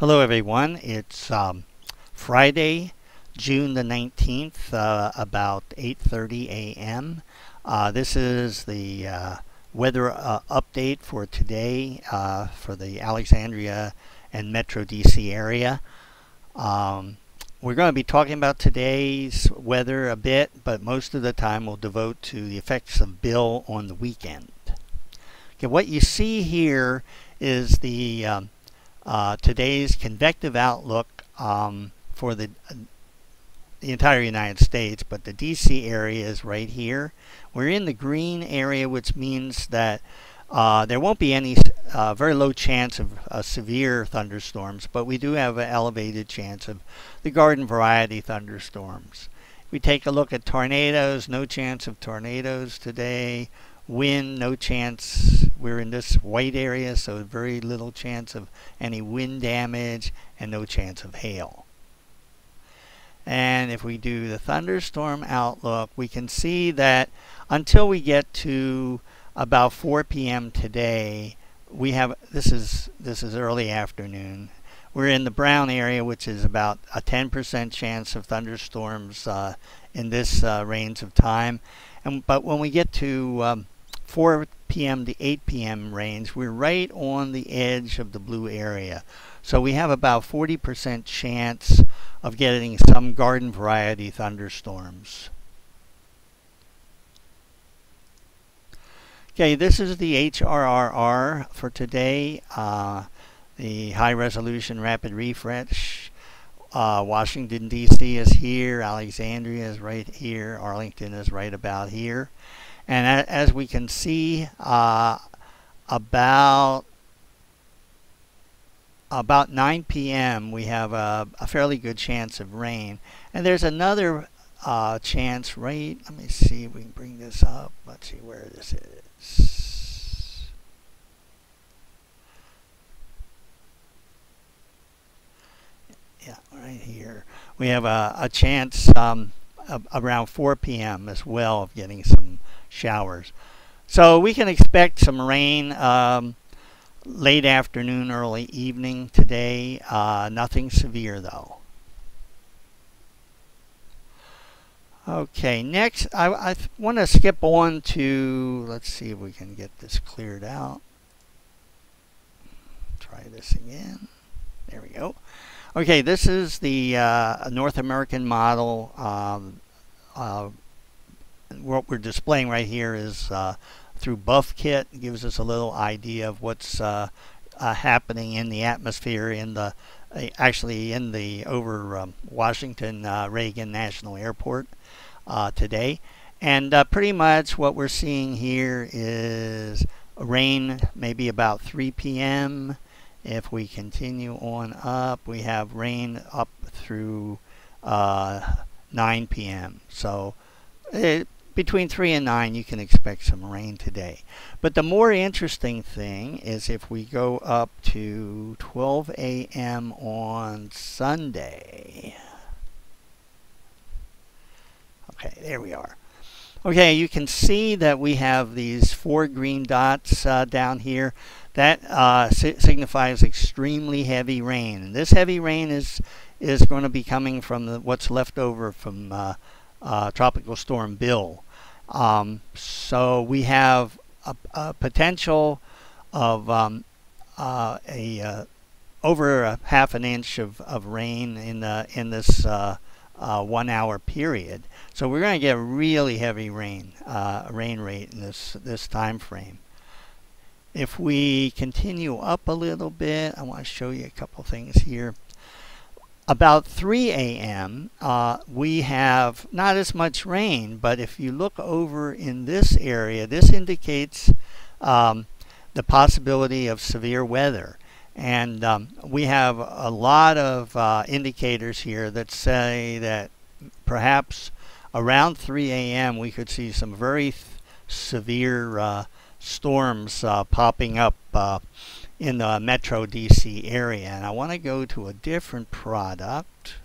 Hello everyone, it's Friday, June the 19th, about 8:30 a.m. This is the weather update for today for the Alexandria and Metro DC area. We're going to be talking about today's weather a bit, but most of the time we'll devote to the effects of Bill on the weekend. Okay, what you see here is the today's convective outlook for the entire United States, but the DC area is right here. We're in the green area, which means that there won't be any very low chance of severe thunderstorms, but we do have an elevated chance of the garden variety thunderstorms. If we take a look at tornadoes, no chance of tornadoes today. Wind, no chance. We're in this white area, so very little chance of any wind damage and no chance of hail. And if we do the thunderstorm outlook, we can see that until we get to about 4 p.m. today, we have this is early afternoon. We're in the brown area, which is about a 10% chance of thunderstorms in this range of time. But when we get to 4 p.m. to 8 p.m. range, we're right on the edge of the blue area. So we have about 40% chance of getting some garden variety thunderstorms. Okay, this is the HRRR for today, the high resolution rapid refresh. Washington DC is here, Alexandria is right here, Arlington is right about here. And as we can see, about 9 p.m. we have a fairly good chance of rain. And there's another chance right, let me see if we can bring this up. Let's see where this is. Yeah, right here. We have a chance around 4 p.m. as well of getting some showers. So we can expect some rain late afternoon, early evening today. Nothing severe though. Okay, next I want to skip on to, let's see if we can get this cleared out. Try this again. There we go. Okay, this is the North American model. What we're displaying right here is through BuffKit. It gives us a little idea of what's happening in the atmosphere in the actually in the over Washington Reagan National Airport today. And pretty much what we're seeing here is rain maybe about 3 p.m. If we continue on up, we have rain up through 9 p.m. So between 3 and 9 you can expect some rain today. But the more interesting thing is if we go up to 12 a.m. on Sunday. Okay, there we are. Okay, you can see that we have these 4 green dots down here. That signifies extremely heavy rain. And this heavy rain is going to be coming from what's left over from Tropical Storm Bill. So we have a potential of over a half an inch of rain in this 1 hour period. So we're going to get a really heavy rain rate in this time frame. If we continue up a little bit, I want to show you a couple things here. About 3 a.m. We have not as much rain, but if you look over in this area, this indicates the possibility of severe weather. And we have a lot of indicators here that say that perhaps around 3 a.m. we could see some very severe storms popping up in the Metro DC area. And I want to go to a different product.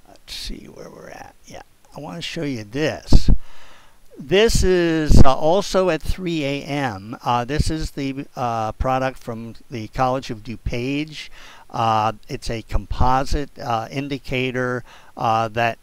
Let's see where we're at. Yeah, I want to show you this. This is also at 3 a.m. This is the product from the College of DuPage. It's a composite indicator that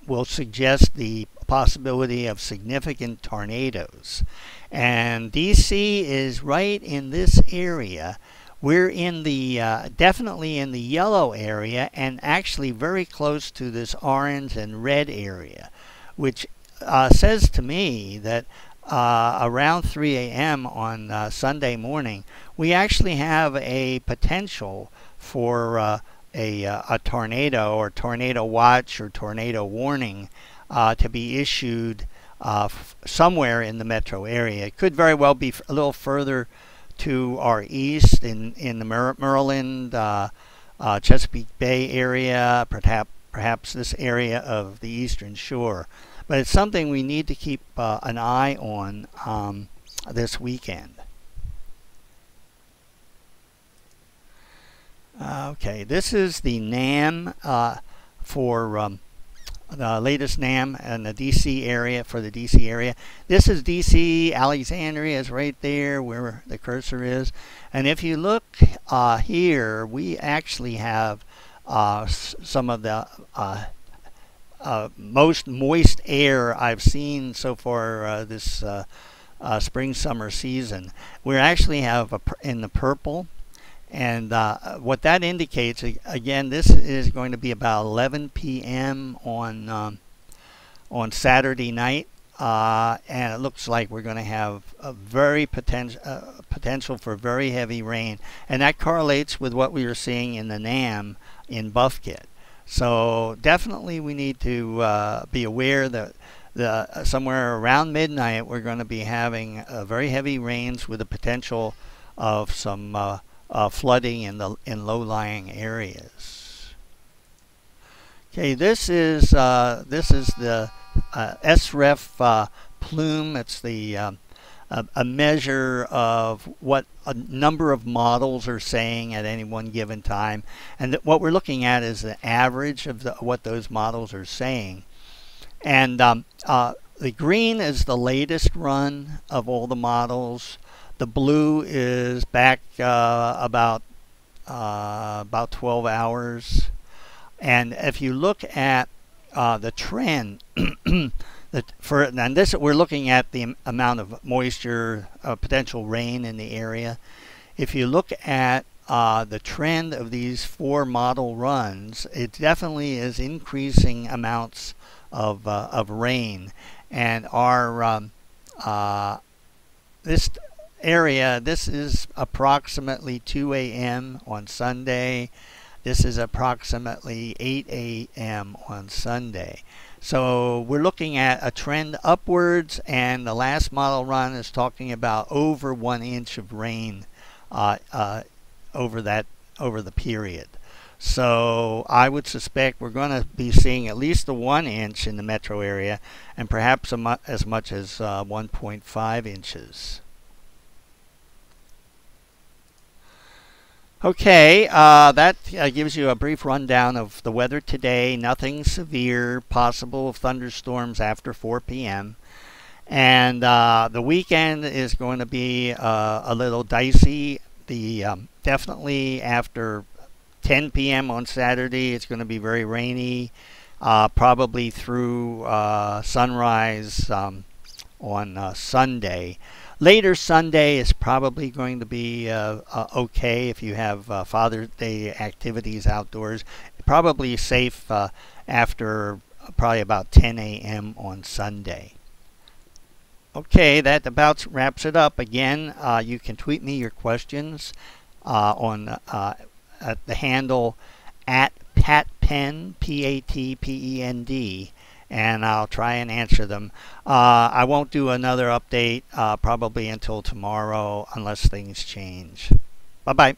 will suggest the possibility of significant tornadoes. And DC is right in this area. We're in the definitely in the yellow area, and actually very close to this orange and red area, which says to me that around 3 a.m. on Sunday morning, we actually have a potential for a tornado or tornado watch or tornado warning to be issued somewhere in the metro area. It could very well be a little further to our east in the Maryland, Chesapeake Bay area, perhaps this area of the Eastern Shore. But it's something we need to keep an eye on this weekend. Okay, this is the NAM for the latest NAM in the DC area, for the DC area. This is DC. Alexandria is right there where the cursor is. And if you look here, we actually have some of the most moist air I've seen so far this spring summer season. We actually have in the purple. And what that indicates, again, this is going to be about 11 p.m. on Saturday night, and it looks like we're going to have a very potential for very heavy rain, and that correlates with what we were seeing in the NAM in Buffkett. So definitely we need to be aware that somewhere around midnight we're going to be having very heavy rains with the potential of some flooding in low-lying areas. Okay, this is the SREF plume. It's the a measure of what a number of models are saying at any one given time, and what we're looking at is the average of what those models are saying. And the green is the latest run of all the models. The blue is back about 12 hours. And if you look at the trend, and this we're looking at the amount of moisture, potential rain in the area. If you look at the trend of these 4 model runs, it definitely is increasing amounts of rain. And our this area, this is approximately 2 a.m. on Sunday. This is approximately 8 a.m. on Sunday. So we're looking at a trend upwards, and the last model run is talking about over 1 inch of rain over the period. So I would suspect we're going to be seeing at least the 1 inch in the metro area, and perhaps as much as 1.5 inches. Okay, that gives you a brief rundown of the weather today. Nothing severe, possible thunderstorms after 4 p.m. And the weekend is going to be a little dicey. Definitely after 10 p.m. on Saturday, it's going to be very rainy, probably through sunrise on Sunday. Later Sunday is probably going to be okay if you have Father's Day activities outdoors. Probably safe after probably about 10 a.m. on Sunday. Okay, that about wraps it up. Again, you can tweet me your questions on at the handle at @PatPend, PATPEND. And I'll try and answer them. I won't do another update probably until tomorrow unless things change. Bye-bye.